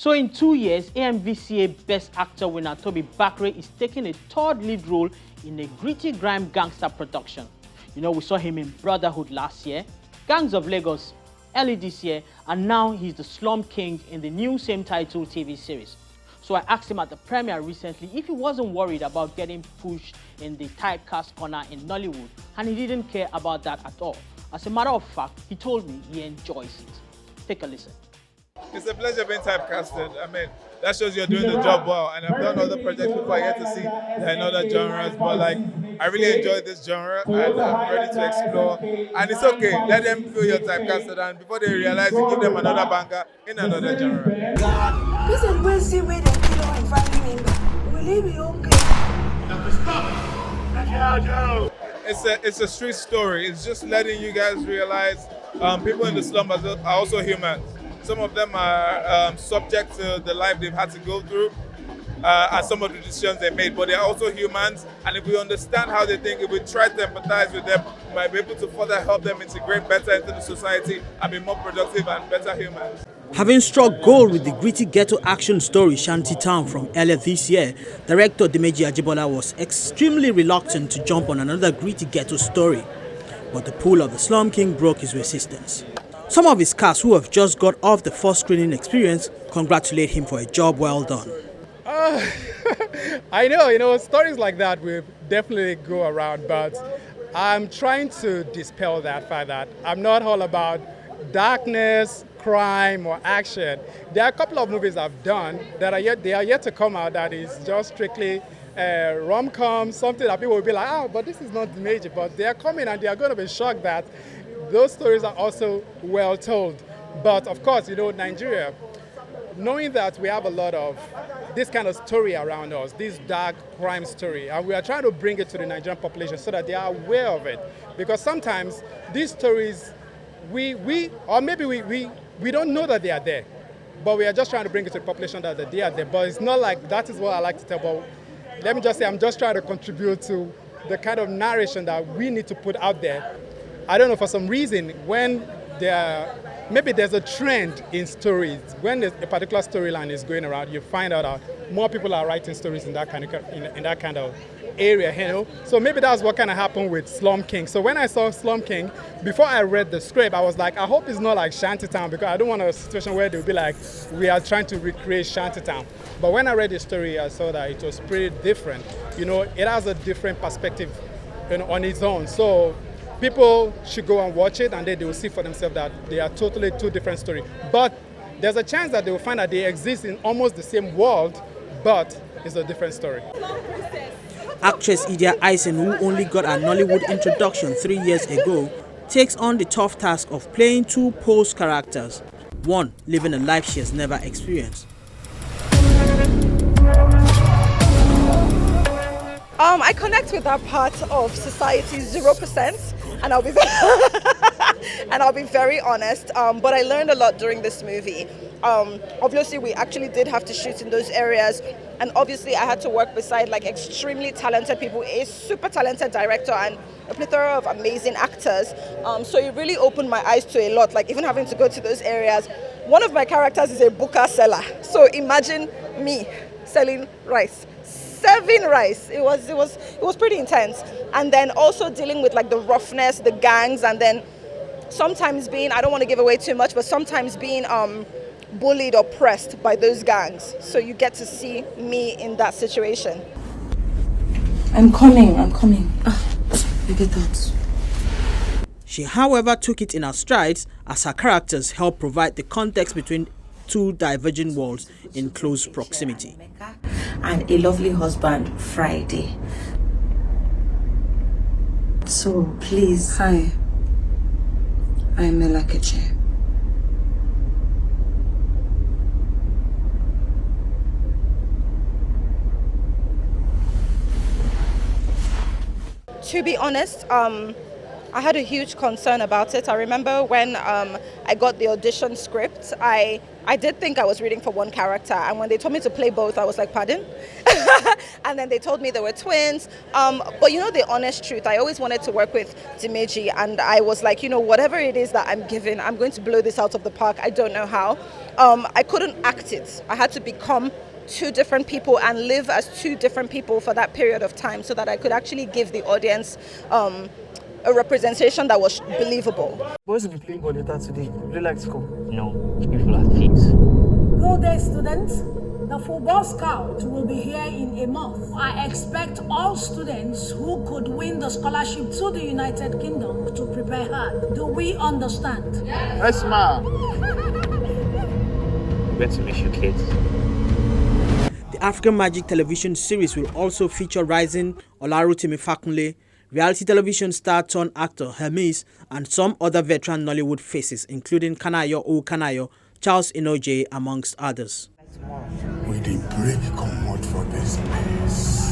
So in 2 years, AMVCA Best Actor winner Tobi Bakre is taking a third lead role in a gritty grime gangster production. You know, we saw him in Brotherhood last year, Gangs of Lagos early this year, and now he's the Slum King in the new same title TV series. So I asked him at the premiere recently if he wasn't worried about getting pushed in the typecast corner in Nollywood, and he didn't care about that at all. As a matter of fact, he told me he enjoys it. Take a listen. It's a pleasure being typecasted. I mean, that shows you're doing the job well. And I've done other projects before I get to see in other genres, but like, I really enjoy this genre and I'm ready to explore. And it's okay, let them feel you're typecasted, and before they realize, you give them another banger in another genre. This is Wednesday where they kill our family member. Will it be okay? It's a street story. It's just letting you guys realize people in the slum are also human. Some of them are subject to the life they've had to go through and some of the decisions they made, but they're also humans. And if we understand how they think, if we try to empathize with them, we might be able to further help them integrate better into the society and be more productive and better humans. Having struck gold with the gritty ghetto action story Shantytown from earlier this year, director Dimeji Ajibola was extremely reluctant to jump on another gritty ghetto story. But the pull of the Slum King broke his resistance. Some of his cast who have just got off the first screening experience congratulate him for a job well done. I know, stories like that will definitely go around, but I'm trying to dispel that fact that I'm not all about darkness, crime, or action. There are a couple of movies I've done that are yet to come out that is just strictly rom-com, something that people will be like, oh, but this is not major, but they are coming and they are going to be shocked that those stories are also well told. But of course, Nigeria, knowing that we have a lot of this kind of story around us, this dark crime story, and we are trying to bring it to the Nigerian population so that they are aware of it. Because sometimes these stories, we don't know that they are there, but we are just trying to bring it to the population that they are there. But it's not like that is what I like to tell. But let me just say, I'm just trying to contribute to the kind of narration that we need to put out there. I don't know, for some reason, when maybe there's a trend in stories. When a particular storyline is going around, you find out that more people are writing stories in that kind of area, So maybe that's what kind of happened with Slum King. So when I saw Slum King, before I read the script, I was like, I hope it's not like Shantytown, because I don't want a situation where they'll be like, we are trying to recreate Shantytown. But when I read the story, I saw that it was pretty different. It has a different perspective on its own. So people should go and watch it, and then they will see for themselves that they are totally two different stories. But there's a chance that they will find that they exist in almost the same world, but it's a different story. Actress Idia Aisien, who only got her Nollywood introduction 3 years ago, takes on the tough task of playing two pose characters, one living a life she has never experienced. I connect with that part of society 0%, and I'll be very honest. But I learned a lot during this movie. Obviously, we actually did have to shoot in those areas, and obviously, I had to work beside extremely talented people, a super talented director, and a plethora of amazing actors. So it really opened my eyes to a lot. Even having to go to those areas. One of my characters is a buka seller. So imagine me selling rice. Serving rice. It was pretty intense. And then also dealing with the roughness, the gangs, and then sometimes being, I don't want to give away too much, but sometimes being bullied or pressed by those gangs. So you get to see me in that situation. I'm coming. You get out. She, however, took it in her strides as her characters helped provide the context between two diverging worlds in close proximity. And a lovely husband, Friday. So please. Hi. I'm Melakeche. To be honest, I had a huge concern about it. I remember when I got the audition script, I did think I was reading for one character, and when they told me to play both, I was like, pardon? And then they told me they were twins. But you know the honest truth, I always wanted to work with Dimeji, and I was like, you know, whatever it is that I'm given, I'm going to blow this out of the park. I don't know how. I couldn't act it. I had to become two different people and live as two different people for that period of time so that I could actually give the audience a representation that was believable. Boys will be playing ball later today. Would you like to come? No, people are thieves. Good day, students. The football scout will be here in a month. I expect all students who could win the scholarship to the United Kingdom to prepare hard. Do we understand? Yes, ma'am. We're to miss you, kids. The African Magic television series will also feature rising Olarotimi Fakunle, reality television star turned actor Hermes, and some other veteran Nollywood faces, including Kanayo O Kanayo, Charles Inoje, amongst others. We did break commode for this place.